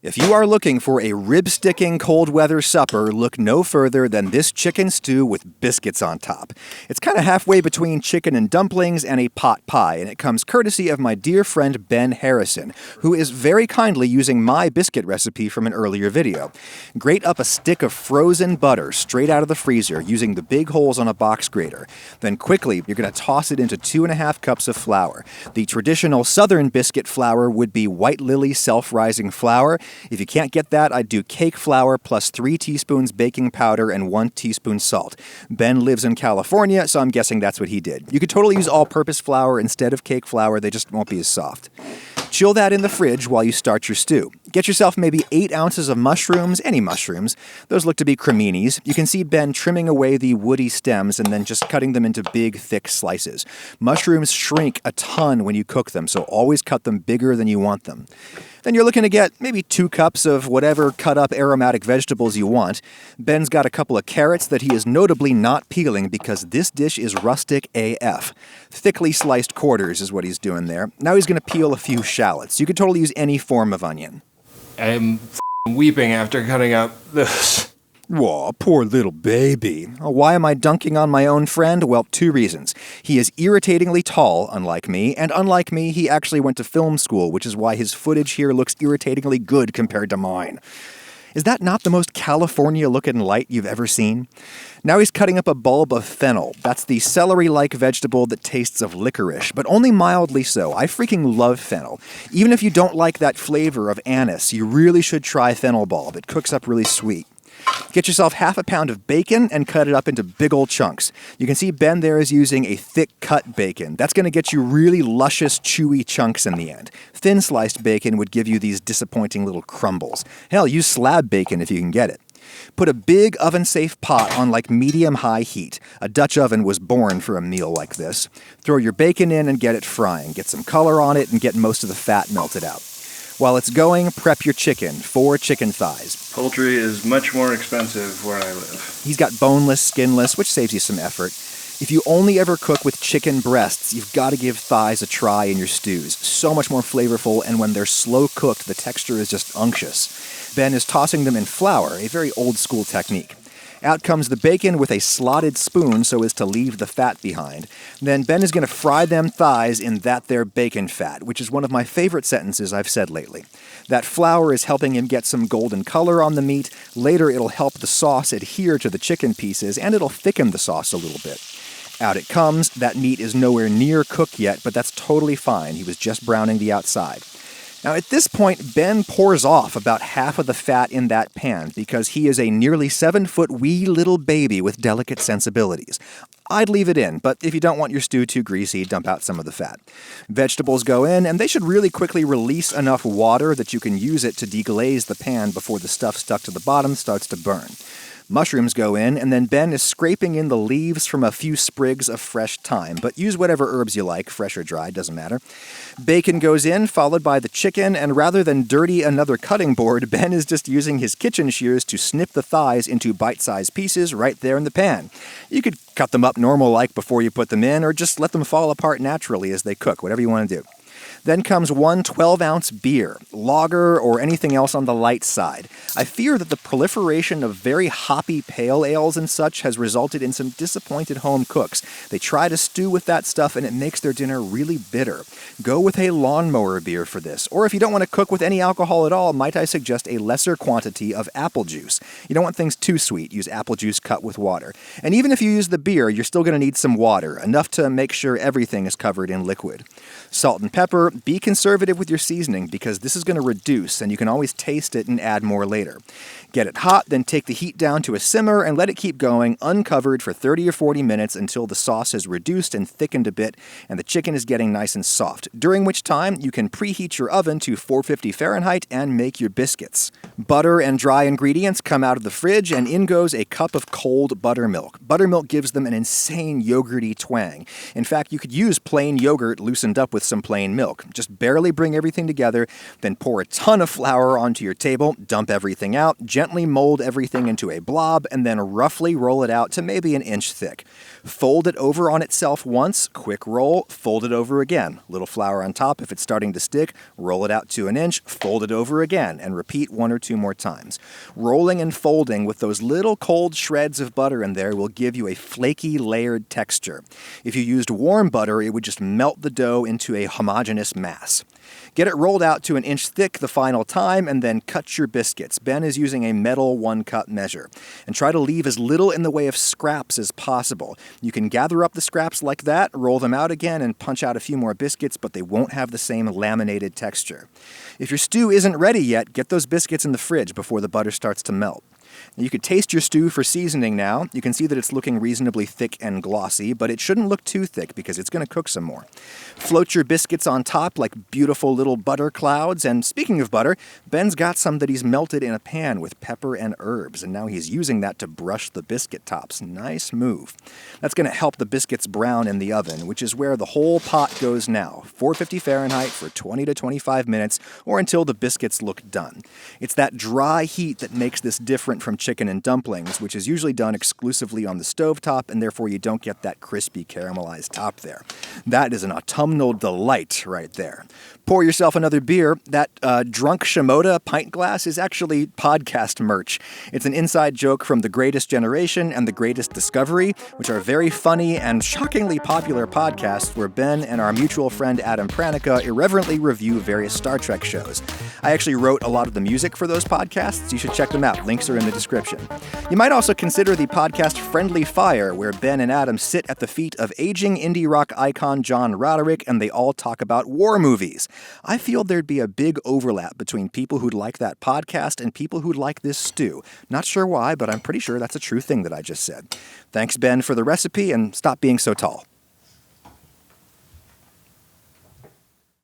If you are looking for a rib-sticking cold weather supper, look no further than this chicken stew with biscuits on top. It's kind of halfway between chicken and dumplings and a pot pie, and it comes courtesy of my dear friend Ben Harrison, who is very kindly using my biscuit recipe from an earlier video. Grate up a stick of frozen butter straight out of the freezer using the big holes on a box grater. Then quickly, you're going to toss it into 2.5 cups of flour. The traditional southern biscuit flour would be White Lily self-rising flour. If you can't get that, I'd do cake flour plus 3 teaspoons baking powder and 1 teaspoon salt. Ben lives in California, so I'm guessing that's what he did. You could totally use all-purpose flour instead of cake flour, they just won't be as soft. Chill that in the fridge while you start your stew. Get yourself maybe 8 ounces of mushrooms, any mushrooms. Those look to be creminis. You can see Ben trimming away the woody stems and then just cutting them into big, thick slices. Mushrooms shrink a ton when you cook them, so always cut them bigger than you want them. Then you're looking to get maybe 2 cups of whatever cut-up aromatic vegetables you want. Ben's got a couple of carrots that he is notably not peeling because this dish is rustic AF. Thickly sliced quarters is what he's doing there. Now he's going to peel a few shallots. You could totally use any form of onion. I'm weeping after cutting up this. Aw, poor little baby. Why am I dunking on my own friend? Well, 2 reasons. He is irritatingly tall, unlike me, and unlike me, he actually went to film school, which is why his footage here looks irritatingly good compared to mine. Is that not the most California-looking light you've ever seen? Now he's cutting up a bulb of fennel. That's the celery-like vegetable that tastes of licorice, but only mildly so. I freaking love fennel. Even if you don't like that flavor of anise, you really should try fennel bulb. It cooks up really sweet. Get yourself 1/2 pound of bacon and cut it up into big old chunks. You can see Ben there is using a thick cut bacon. That's going to get you really luscious, chewy chunks in the end. Thin sliced bacon would give you these disappointing little crumbles. Hell, use slab bacon if you can get it. Put a big oven-safe pot on like medium-high heat. A Dutch oven was born for a meal like this. Throw your bacon in and get it frying. Get some color on it and get most of the fat melted out. While it's going, prep your chicken. 4 chicken thighs. Poultry is much more expensive where I live. He's got boneless, skinless, which saves you some effort. If you only ever cook with chicken breasts, you've got to give thighs a try in your stews. So much more flavorful, and when they're slow cooked, the texture is just unctuous. Ben is tossing them in flour, a very old-school technique. Out comes the bacon with a slotted spoon so as to leave the fat behind. Then Ben is going to fry them thighs in that there bacon fat, which is one of my favorite sentences I've said lately. That flour is helping him get some golden color on the meat. Later it'll help the sauce adhere to the chicken pieces, and it'll thicken the sauce a little bit. Out it comes. That meat is nowhere near cooked yet, but that's totally fine. He was just browning the outside. Now, at this point, Ben pours off about half of the fat in that pan because he is a nearly 7-foot wee little baby with delicate sensibilities. I'd leave it in, but if you don't want your stew too greasy, dump out some of the fat. Vegetables go in, and they should really quickly release enough water that you can use it to deglaze the pan before the stuff stuck to the bottom starts to burn. Mushrooms go in, and then Ben is scraping in the leaves from a few sprigs of fresh thyme, but use whatever herbs you like, fresh or dry, doesn't matter. Bacon goes in, followed by the chicken, and rather than dirty another cutting board, Ben is just using his kitchen shears to snip the thighs into bite-sized pieces right there in the pan. You could cut them up normal-like before you put them in, or just let them fall apart naturally as they cook, whatever you want to do. Then comes 1 12-ounce beer, lager, or anything else on the light side. I fear that the proliferation of very hoppy pale ales and such has resulted in some disappointed home cooks. They try to stew with that stuff and it makes their dinner really bitter. Go with a lawnmower beer for this. Or if you don't want to cook with any alcohol at all, might I suggest a lesser quantity of apple juice. You don't want things too sweet. Use apple juice cut with water. And even if you use the beer, you're still going to need some water, enough to make sure everything is covered in liquid. Salt and pepper. Be conservative with your seasoning because this is going to reduce and you can always taste it and add more later. Get it hot, then take the heat down to a simmer and let it keep going uncovered for 30 or 40 minutes until the sauce has reduced and thickened a bit and the chicken is getting nice and soft, during which time you can preheat your oven to 450 Fahrenheit and make your biscuits. Butter and dry ingredients come out of the fridge and in goes a cup of cold buttermilk. Buttermilk gives them an insane yogurty twang. In fact, you could use plain yogurt loosened up with some plain milk. cook. Just barely bring everything together, then pour a ton of flour onto your table, dump everything out, gently mold everything into a blob, and then roughly roll it out to maybe an inch thick. Fold it over on itself once, quick roll, fold it over again. Little flour on top if it's starting to stick, roll it out to an inch, fold it over again, and repeat 1 or 2 more times. Rolling and folding with those little cold shreds of butter in there will give you a flaky, layered texture. If you used warm butter, it would just melt the dough into a homogeneous mass. Get it rolled out to an inch thick the final time, and then cut your biscuits. Ben is using a metal 1-cup measure. And try to leave as little in the way of scraps as possible. You can gather up the scraps like that, roll them out again, and punch out a few more biscuits, but they won't have the same laminated texture. If your stew isn't ready yet, get those biscuits in the fridge before the butter starts to melt. You could taste your stew for seasoning now. You can see that it's looking reasonably thick and glossy, but it shouldn't look too thick because it's going to cook some more. Float your biscuits on top like beautiful little butter clouds, and speaking of butter, Ben's got some that he's melted in a pan with pepper and herbs, and now he's using that to brush the biscuit tops. Nice move. That's going to help the biscuits brown in the oven, which is where the whole pot goes now, 450 Fahrenheit for 20 to 25 minutes, or until the biscuits look done. It's that dry heat that makes this different from chicken and dumplings, which is usually done exclusively on the stovetop, and therefore you don't get that crispy caramelized top there. That is an autumnal delight right there. Pour yourself another beer. That drunk Shimoda pint glass is actually podcast merch. It's an inside joke from The Greatest Generation and The Greatest Discovery, which are very funny and shockingly popular podcasts where Ben and our mutual friend Adam Pranica irreverently review various Star Trek shows. I actually wrote a lot of the music for those podcasts. You should check them out. Links are in the description. You might also consider the podcast Friendly Fire, where Ben and Adam sit at the feet of aging indie rock icon John Roderick and they all talk about war movies. I feel there'd be a big overlap between people who'd like that podcast and people who'd like this stew. Not sure why, but I'm pretty sure that's a true thing that I just said. Thanks, Ben, for the recipe, and stop being so tall.